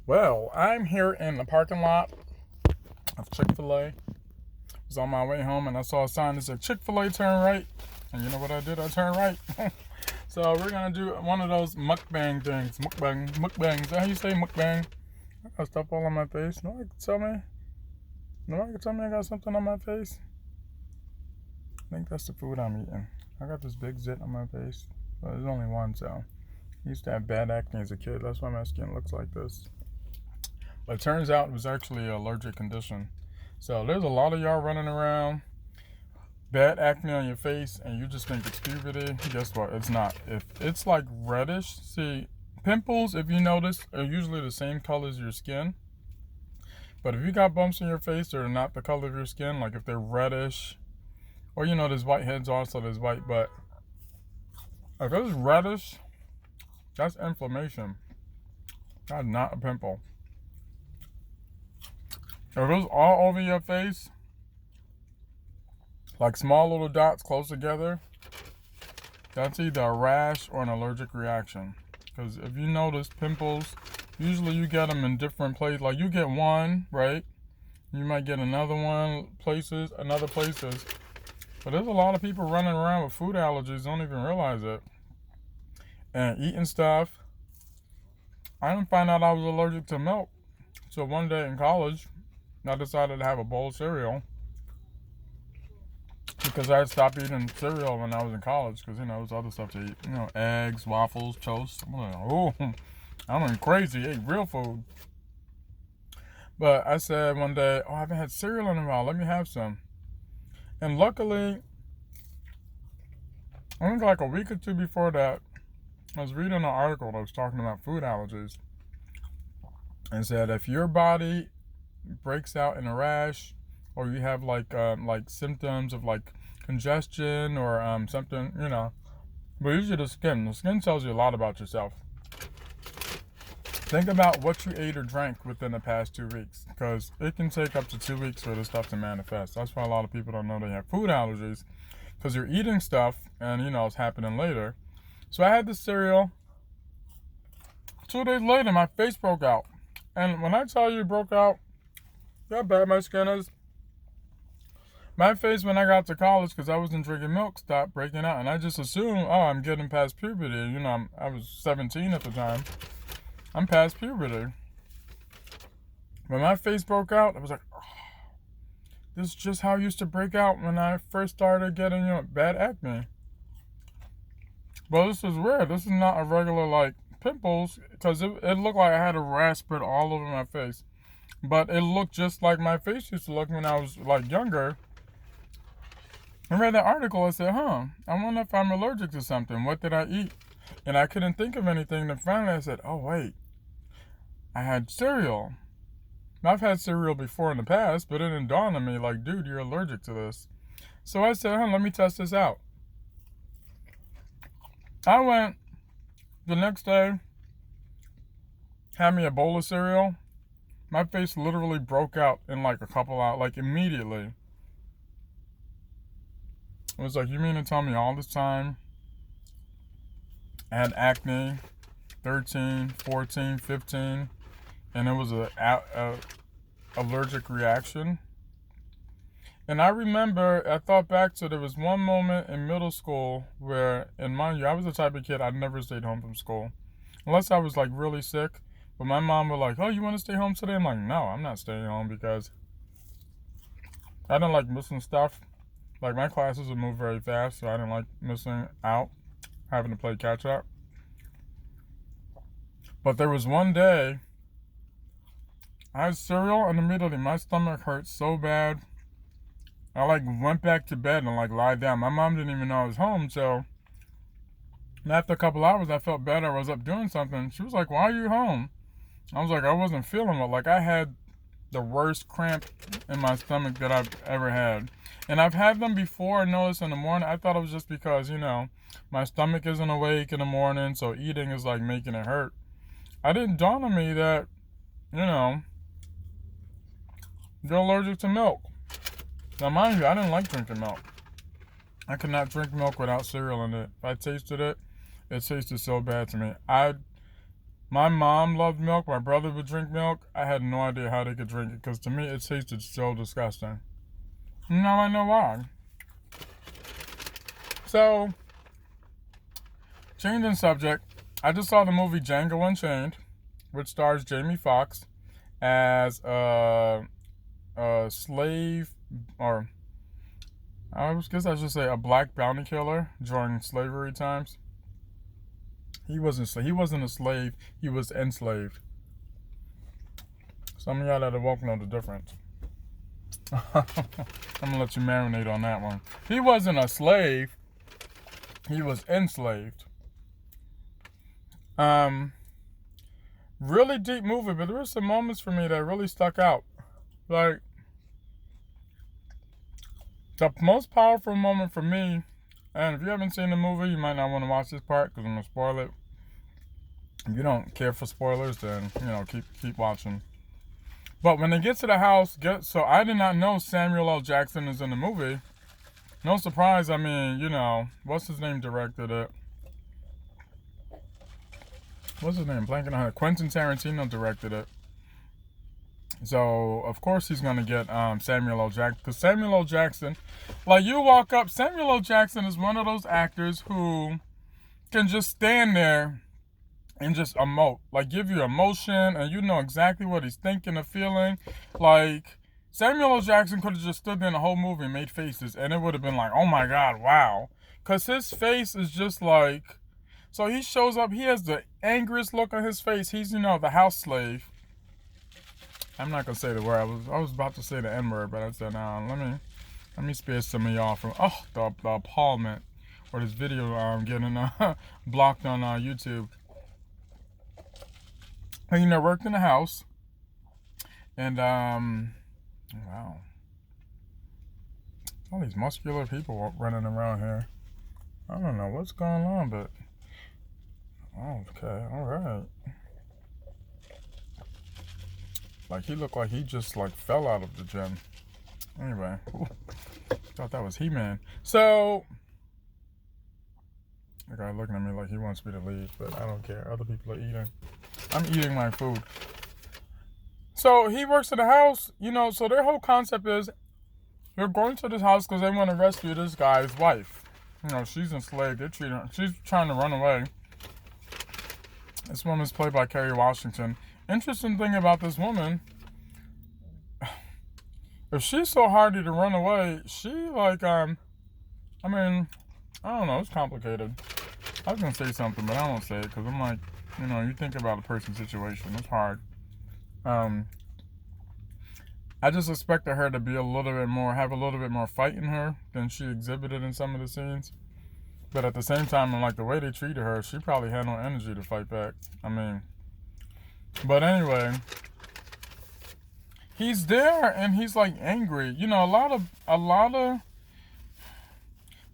Well, I'm here in the parking lot of Chick-fil-A. I was on my way home and I saw a sign that said Chick-fil-A turn right. And you know what I did? I turned right. So we're going to do one of those mukbang things. Mukbang. Is that how you say mukbang? I got stuff all on my face. Nobody can tell me. Nobody can tell me I got something on my face. I think that's the food I'm eating. I got this big zit on my face. But there's only one, so. I used to have bad acne as a kid. That's why my skin looks like this. But it turns out it was actually an allergic condition. So there's a lot of y'all running around, bad acne on your face, and you just think it's puberty. Guess what? It's not. If it's like reddish, see, pimples, if you notice, are usually the same color as your skin. But if you got bumps in your face, they're not the color of your skin. Like if they're reddish, or there's whiteheads also, there's white, but if it's reddish, that's inflammation. That's not a pimple. If it's all over your face, like small little dots close together, that's either a rash or an allergic reaction. Because if you notice pimples, usually you get them in different places. Like you get one, right? You might get another one another places. But there's a lot of people running around with food allergies, don't even realize it. And eating stuff. I didn't find out I was allergic to milk. So one day in college, I decided to have a bowl of cereal because I had stopped eating cereal when I was in college because, there was other stuff to eat. Eggs, waffles, toast. I'm like, oh, I'm going crazy. Ate real food. But I said one day, I haven't had cereal in a while. Let me have some. And luckily, I think like a week or two before that, I was reading an article that was talking about food allergies and said if your body breaks out in a rash, or you have like symptoms of like congestion or something, but usually the skin tells you a lot about yourself. Think about what you ate or drank within the past 2 weeks, because it can take up to 2 weeks for this stuff to manifest. That's why a lot of people don't know they have food allergies, because you're eating stuff and it's happening later. So I had the cereal. 2 days later, my face broke out. And when I tell you it broke out, how bad my skin is. My face when I got to college, because I wasn't drinking milk, stopped breaking out. And I just assumed, I'm getting past puberty. I was 17 at the time. I'm past puberty. When my face broke out, I was like, this is just how it used to break out when I first started getting, bad acne. Well, this is weird. This is not a regular, like, pimples, because it looked like I had a rash spread all over my face. But it looked just like my face used to look when I was, like, younger. I read that article. I said, I wonder if I'm allergic to something. What did I eat? And I couldn't think of anything. Then finally I said, oh, wait. I had cereal. I've had cereal before in the past, but it didn't dawn on me, like, dude, you're allergic to this. So I said, let me test this out. I went the next day, had me a bowl of cereal. My face literally broke out in like a couple hours, like immediately. It was like, you mean to tell me all this time I had acne, 13, 14, 15, and it was a allergic reaction? And I remember, I thought back to, there was one moment in middle school where, and mind you, I was the type of kid, I never stayed home from school. Unless I was like really sick. But my mom was like, oh, you want to stay home today? I'm like, no, I'm not staying home, because I don't like missing stuff. Like my classes would move very fast, so I didn't like missing out, having to play catch up. But there was one day, I had cereal and immediately my stomach hurt so bad. I like went back to bed and like lied down. My mom didn't even know I was home, so after a couple hours I felt better. I was up doing something. She was like, why are you home? I was like, I wasn't feeling well. Like I had the worst cramp in my stomach that I've ever had. And I've had them before. I noticed in the morning. I thought it was just because, my stomach isn't awake in the morning, so eating is like making it hurt. I didn't dawn on me that, you're allergic to milk. Now, mind you, I didn't like drinking milk. I could not drink milk without cereal in it. If I tasted it, it tasted so bad to me. My mom loved milk. My brother would drink milk. I had no idea how they could drink it because to me it tasted so disgusting. Now I know why. So, changing subject, I just saw the movie Django Unchained, which stars Jamie Foxx as a slave, or I guess I should say a black bounty killer during slavery times. He wasn't a slave. He was enslaved. Some of y'all that won't know the difference. I'm gonna let you marinate on that one. He wasn't a slave. He was enslaved. Really deep movie, but there were some moments for me that really stuck out. Like, the most powerful moment for me, and if you haven't seen the movie, you might not want to watch this part because I'm gonna spoil it. If you don't care for spoilers, then keep watching. But when they get to the house, so I did not know Samuel L. Jackson is in the movie. No surprise. I mean, what's his name directed it? What's his name? Blanking on it. Quentin Tarantino directed it. So, of course he's going to get Samuel L. Jackson. Because Samuel L. Jackson, like you walk up, Samuel L. Jackson is one of those actors who can just stand there and just emote. Like, give you emotion and you know exactly what he's thinking or feeling. Like, Samuel L. Jackson could have just stood there in the whole movie and made faces. And it would have been like, oh my God, wow. Because his face is just like... So he shows up, he has the angriest look on his face. He's, the house slave. I'm not gonna say the word. I was about to say the N-word, but I said, no, let me spare some of y'all from the appallment or this video getting blocked on YouTube. And worked in the house. And wow. All these muscular people running around here. I don't know what's going on, but okay, all right. Like, he looked like he just, fell out of the gym. Anyway, thought that was He-Man. So, the guy looking at me like he wants me to leave, but I don't care. Other people are eating. I'm eating my food. So, he works at the house, so their whole concept is they're going to this house because they want to rescue this guy's wife. She's enslaved. They're treating her. She's trying to run away. This woman's played by Kerry Washington. Interesting thing about this woman, if she's so hardy to run away, she I don't know, it's complicated. I was going to say something, but I won't say it because I'm like, you think about a person's situation, it's hard. I just expected her to be have a little bit more fight in her than she exhibited in some of the scenes. But at the same time, the way they treated her, she probably had no energy to fight back. But anyway, he's there and he's angry. A lot of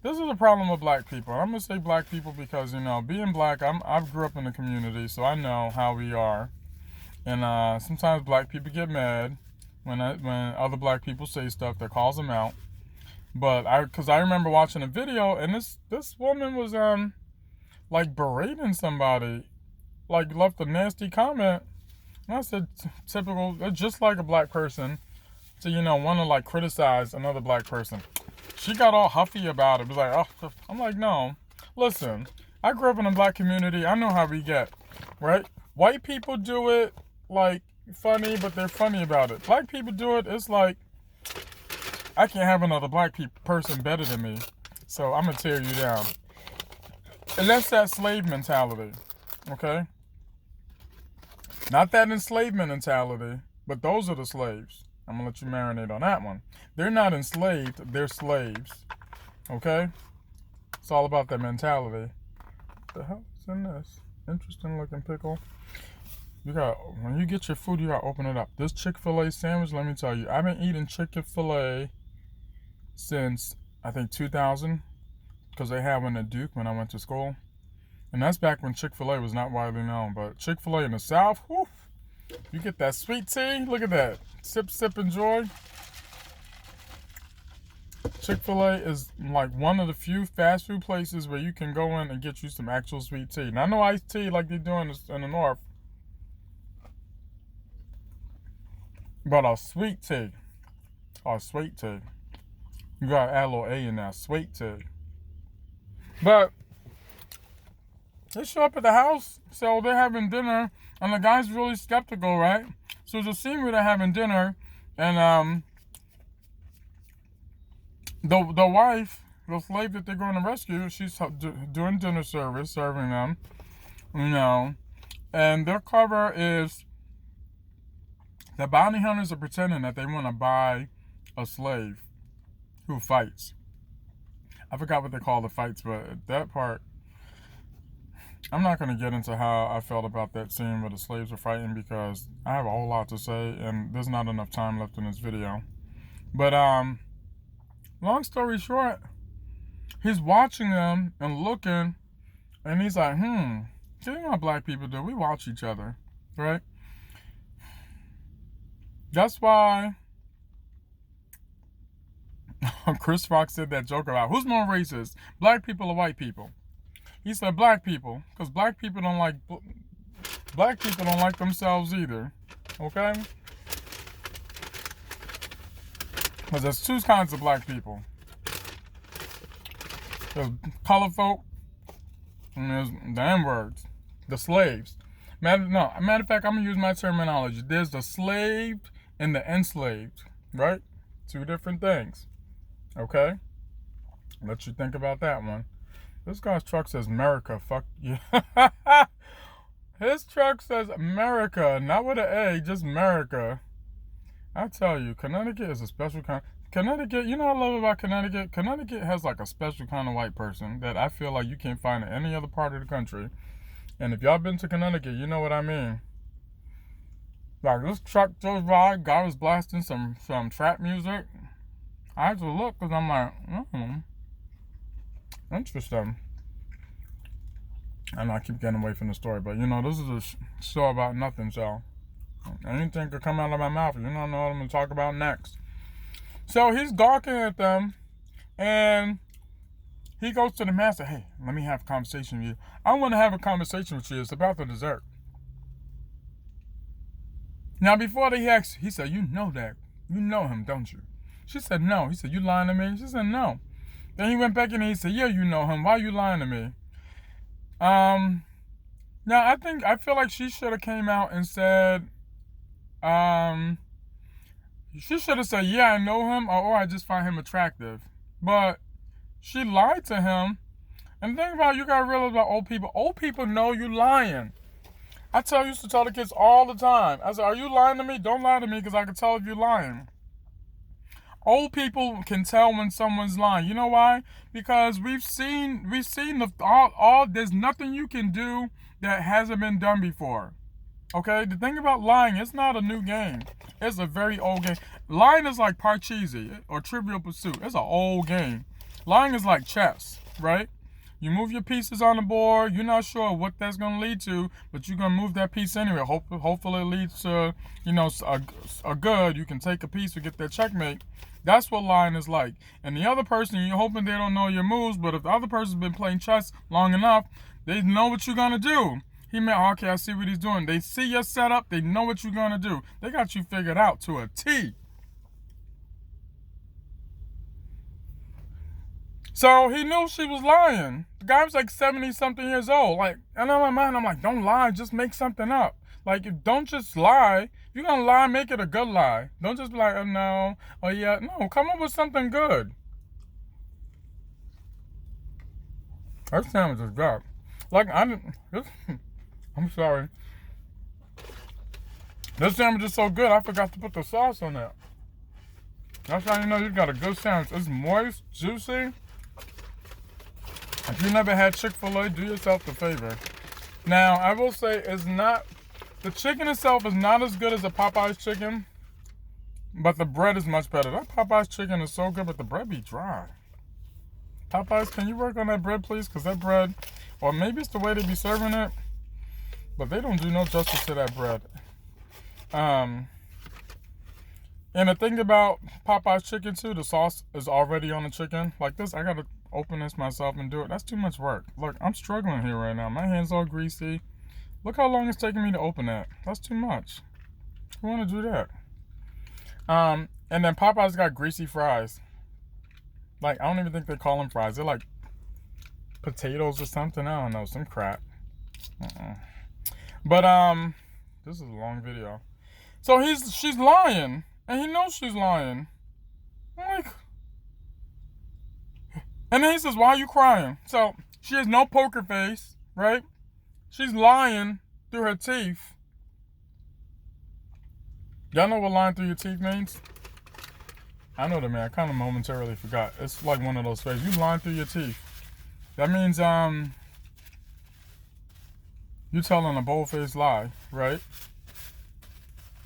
this is a problem with black people. I'm gonna say black people because being black, I grew up in the community, so I know how we are. And sometimes black people get mad when other black people say stuff that calls them out. But because I remember watching a video and this woman was berating somebody, left a nasty comment. And I said, typical, just like a black person to want to criticize another black person. She got all huffy about it. It was like, I'm like, no, listen, I grew up in a black community. I know how we get, right? White people do it funny, but they're funny about it. Black people do it. It's like, I can't have another black person better than me, so I'm going to tear you down. And that's that slave mentality, okay? Not that enslavement mentality, but those are the slaves. I'm going to let you marinate on that one. They're not enslaved, they're slaves, okay? It's all about that mentality. What the hell is in this? Interesting looking pickle. When you get your food, you got to open it up. This Chick-fil-A sandwich, let me tell you, I've been eating Chick-fil-A since I think 2000 because they had one at Duke when I went to school, and that's back when Chick-fil-A was not widely known. But Chick-fil-A in the South, whew, you get that sweet tea. Look at that, sip, enjoy. Chick-fil-A is one of the few fast food places where you can go in and get you some actual sweet tea. Now, no iced tea like they do in the North, But a sweet tea. Or sweet tea. You gotta add a little A in there. Sweet tea. But they show up at the house, so they're having dinner, and the guy's really skeptical, right? So there's a scene where they're having dinner, and the wife, the slave that they're going to rescue, she's doing dinner service, serving them, you know, and their cover is the bounty hunters are pretending that they want to buy a slave who fights. I forgot what they call the fights, but that part, I'm not going to get into how I felt about that scene where the slaves were fighting because I have a whole lot to say and there's not enough time left in this video. But long story short, he's watching them and looking, and he's like, see what black people do? We watch each other, right? That's why Chris Rock said that joke about who's more racist, black people or white people. He said black people, because black people don't like themselves either. Okay? Because there's two kinds of black people. There's color folk, and there's the N-words, the slaves. Matter of fact, I'm going to use my terminology. There's the slaved and the enslaved, right? Two different things. Okay? Let you think about that one. This guy's truck says America. Fuck yeah. His truck says America, not with an A, just America. I tell you, Connecticut is a special kind. Connecticut, you know what I love about Connecticut? Connecticut has like a special kind of white person that I feel like you can't find in any other part of the country. And if y'all been to Connecticut, you know what I mean. Like this truck drove by, guy was blasting some trap music. I had to look because I'm like, interesting. I know I keep getting away from the story, but you know, this is a show about nothing, so anything could come out of my mouth. You don't know what I'm going to talk about next. So he's gawking at them, and he goes to the master. Hey, let me have a conversation with you. I want to have a conversation with you. It's about the dessert. Now, before they asked, he said, you know that. You know him, don't you? She said, no. He said, you lying to me? She said, no. Then he went back and he said, yeah, you know him. Why are you lying to me? Now, I feel like she should have came out and said, she should have said, yeah, I know him, or I just find him attractive. But she lied to him. And the thing about it, you gotta realize about old people. Old people know you lying. I used to tell the kids all the time. I said, are you lying to me? Don't lie to me because I can tell if you're lying. Old people can tell when someone's lying. You know why? Because we've seen all there's nothing you can do that hasn't been done before. Okay? The thing about lying, it's not a new game. It's a very old game. Lying is like Parcheesi or Trivial Pursuit. It's an old game. Lying is like chess, right? You move your pieces on the board. You're not sure what that's going to lead to, but you're going to move that piece anyway. Hopefully it leads to, a good. You can take a piece to get that checkmate. That's what lying is like. And the other person, you're hoping they don't know your moves, but if the other person's been playing chess long enough, they know what you're going to do. He meant, okay, I see what he's doing. They see your setup. They know what you're going to do. They got you figured out to a T. So he knew she was lying. The guy was like 70-something years old. Like, and in my mind, I'm like, don't lie, just make something up. Like, don't just lie. If you're gonna lie, make it a good lie. Don't just be like, oh no, oh yeah. No, come up with something good. That sandwich is good. Like, I'm sorry. This sandwich is so good, I forgot to put the sauce on it. That's how you know you got a good sandwich. It's moist, juicy. If you never had Chick-fil-A, do yourself the favor. Now, I will say the chicken itself is not as good as a Popeye's chicken, but the bread is much better. That Popeye's chicken is so good, but the bread be dry. Popeyes, can you work on that bread, please? Because that bread, or maybe it's the way they be serving it, but they don't do no justice to that bread. And the thing about Popeye's chicken, too, the sauce is already on the chicken. Like this, I got to open this myself and do it. That's too much work. Look, I'm struggling here right now. My hand's all greasy. Look how long it's taking me to open that. That's too much. Who want to do that? And then Popeyes got greasy fries. Like, I don't even think they call them fries. They're like potatoes or something. I don't know, some crap. But this is a long video. So she's lying, and he knows she's lying. I'm like, and then he says, "Why are you crying?" So she has no poker face, right? She's lying through her teeth. Y'all know what lying through your teeth means? I know that, man. I kind of momentarily forgot. It's like one of those phrases. You lying through your teeth. That means you telling a bold-faced lie, right?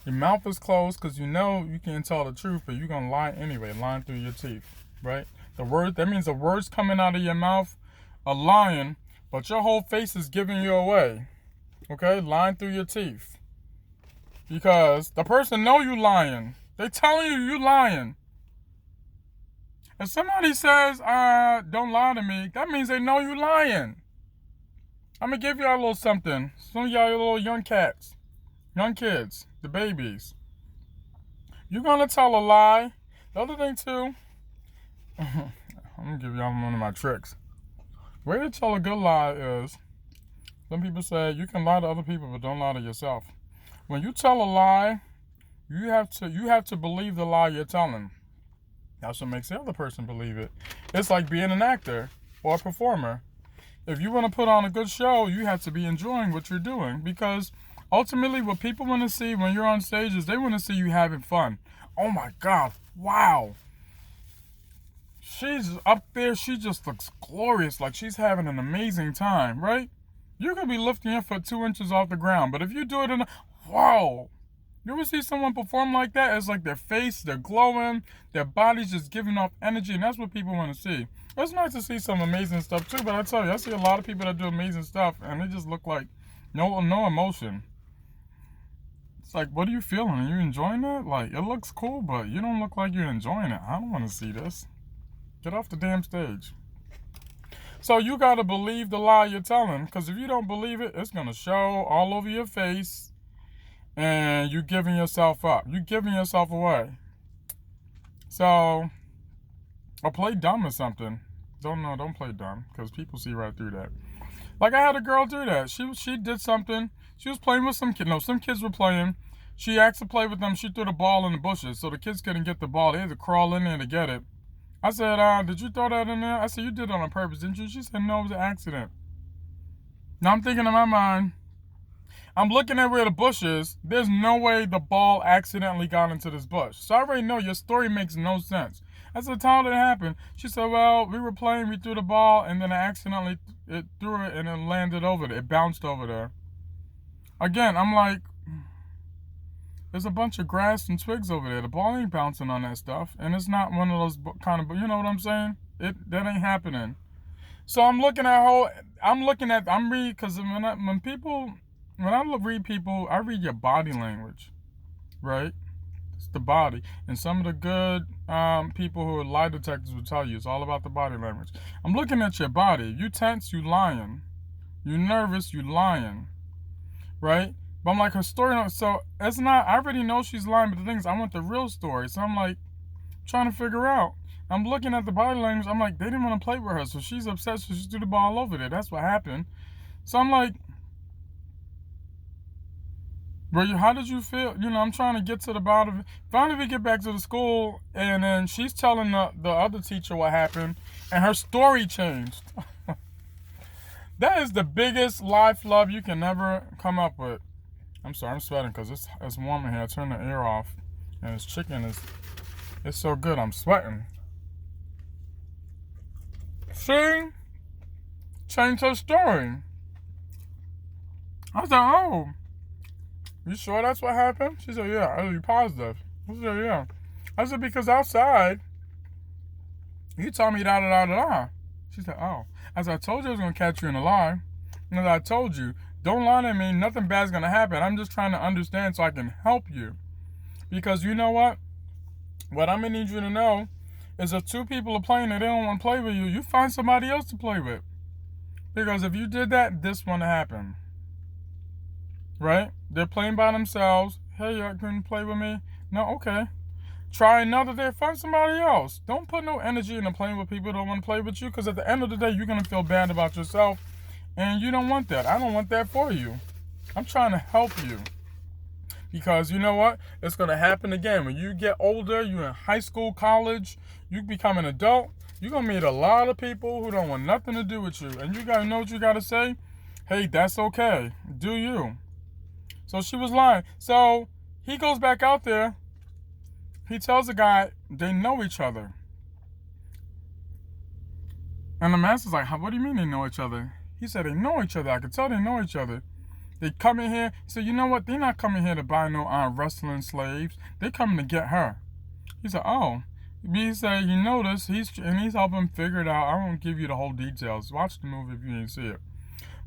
Your mouth is closed because you know you can't tell the truth, but you're gonna lie anyway, lying through your teeth, right? That means the words coming out of your mouth are lying, but your whole face is giving you away. Okay? Lying through your teeth. Because the person know you lying. They telling you lying. If somebody says, don't lie to me, that means they know you lying. I'm gonna give y'all a little something. Some of y'all little young cats, young kids, the babies. You're gonna tell a lie. The other thing too, I'm gonna give y'all one of my tricks. The way to tell a good lie is, some people say you can lie to other people, but don't lie to yourself. When you tell a lie, you have to believe the lie you're telling. That's what makes the other person believe it. It's like being an actor or a performer. If you want to put on a good show, you have to be enjoying what you're doing, because ultimately what people want to see when you're on stage is they want to see you having fun. Oh my God, wow. She's up there, she just looks glorious, like she's having an amazing time, right? You could be lifting your foot 2 inches off the ground, but if you do it wow. You ever see someone perform like that? It's like their face, they're glowing, their body's just giving off energy, and that's what people want to see. It's nice to see some amazing stuff too, but I tell you, I see a lot of people that do amazing stuff, and they just look like no emotion. It's like, what are you feeling? Are you enjoying it? Like, it looks cool, but you don't look like you're enjoying it. I don't want to see this. Get off the damn stage. So you got to believe the lie you're telling, because if you don't believe it, it's going to show all over your face, and you're giving yourself up. You're giving yourself away. So, or play dumb or something. Don't play dumb, because people see right through that. Like, I had a girl do that. She did something. She was playing with some kids. No, some kids were playing. She asked to play with them. She threw the ball in the bushes, so the kids couldn't get the ball. They had to crawl in there to get it. I said, did you throw that in there? I said, you did it on purpose, didn't you? She said, no, it was an accident. Now I'm thinking in my mind, I'm looking at where the bush is. There's no way the ball accidentally got into this bush. So I already know your story makes no sense. I said, how did it happen? She said, well, we were playing, we threw the ball, and then I accidentally threw it and it landed over there. It bounced over there. Again, I'm like, there's a bunch of grass and twigs over there. The ball ain't bouncing on that stuff. And it's not one of those kind of, you know what I'm saying? That ain't happening. So I'm looking at, because when I read people, I read your body language, right? It's the body. And some of the good people who are lie detectors will tell you it's all about the body language. I'm looking at your body. You tense, you lying. You nervous, you lying, right? But I'm like, her story, so it's not, I already know she's lying, but the thing is, I want the real story. So I'm like, trying to figure out. I'm looking at the body language. I'm like, they didn't want to play with her, so she's upset, so she threw the ball over there. That's what happened. So I'm like, bro, how did you feel? You know, I'm trying to get to the bottom of it. Finally, we get back to the school, and then she's telling the other teacher what happened, and her story changed. That is the biggest lie flub you can ever come up with. I'm sorry, I'm sweating because it's warm in here. I turned the air off, and this chicken it's so good, I'm sweating. See? Changed her story. I said, oh, you sure that's what happened? She said, yeah. Are you positive? I said, yeah. I said, because outside, you told me da-da-da-da-da. She said, oh. As I told you I was going to catch you in a lie. And as I told you, don't lie to me. Nothing bad's going to happen. I'm just trying to understand so I can help you. Because you know what? What I'm going to need you to know is if two people are playing and they don't want to play with you, you find somebody else to play with. Because if you did that, this wouldn't happen. Right? They're playing by themselves. Hey, you can play with me? No, okay. Try another day, find somebody else. Don't put no energy into playing with people who don't want to play with you, because at the end of the day, you're going to feel bad about yourself, and you don't want that. I don't want that for you. I'm trying to help you. Because you know what? It's going to happen again. When you get older, you're in high school, college, you become an adult, you're going to meet a lot of people who don't want nothing to do with you. And you got to know what you got to say. Hey, that's okay. Do you? So she was lying. So he goes back out there. He tells the guy they know each other. And the master's like, what do you mean they know each other? He said they know each other. I could tell they know each other. They come in here. He said, you know what? They're not coming here to buy no wrestling slaves. They're coming to get her. He said, oh. He said, you notice, he's helping figure it out. I won't give you the whole details. Watch the movie if you didn't see it.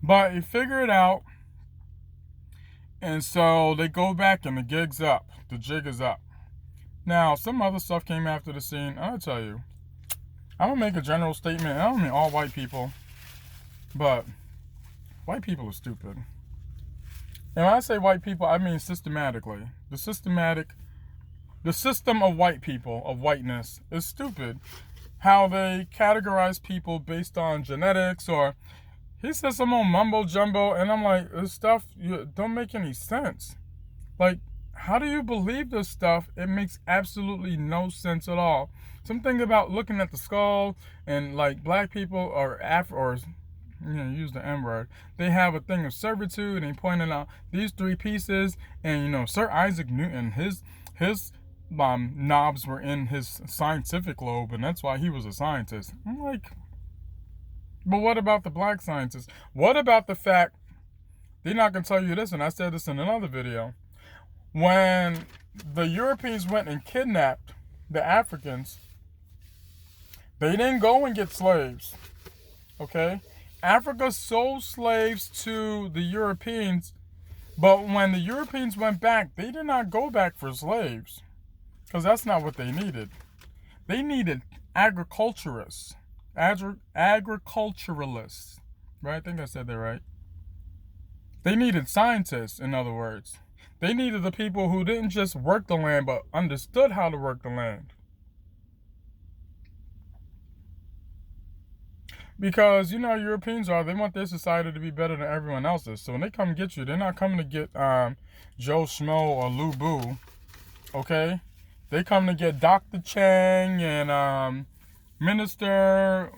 But he figured it out. And so they go back and the gig's up. The jig is up. Now, some other stuff came after the scene. I'll tell you. I'm going to make a general statement. I don't mean all white people. But white people are stupid. And when I say white people, I mean systematically. The system of white people, of whiteness, is stupid. How they categorize people based on genetics, or he says some old mumbo jumbo, and I'm like, this stuff don't make any sense. Like, how do you believe this stuff? It makes absolutely no sense at all. Something about looking at the skull, and like black people or use the N-word. They have a thing of servitude, and he pointed out these three pieces, and Sir Isaac Newton, his knobs were in his scientific lobe, and that's why he was a scientist. I'm like, but what about the black scientists? What about the fact they're not gonna tell you this? And I said this in another video. When the Europeans went and kidnapped the Africans, they didn't go and get slaves. Okay? Africa sold slaves to the Europeans, but when the Europeans went back, they did not go back for slaves, because that's not what they needed. They needed agriculturists. Agriculturalists. Right? I think I said that right. They needed scientists, in other words. They needed the people who didn't just work the land, but understood how to work the land. Because, Europeans they want their society to be better than everyone else's. So when they come get you, they're not coming to get Joe Schmo or Lou Boo. Okay? They come to get Dr. Chang and Minister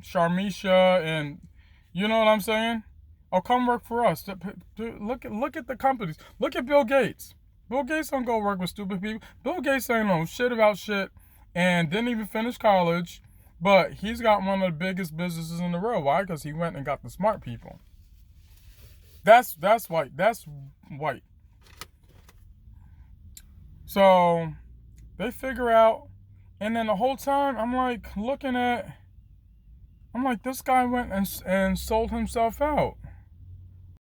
Sharmisha, and you know what I'm saying? Oh, come work for us. Look at the companies. Look at Bill Gates. Bill Gates don't go work with stupid people. Bill Gates ain't know shit about shit and didn't even finish college. But he's got one of the biggest businesses in the world. Why? Because he went and got the smart people. That's white. That's white. So they figure out, and then the whole time I'm like this guy went and sold himself out.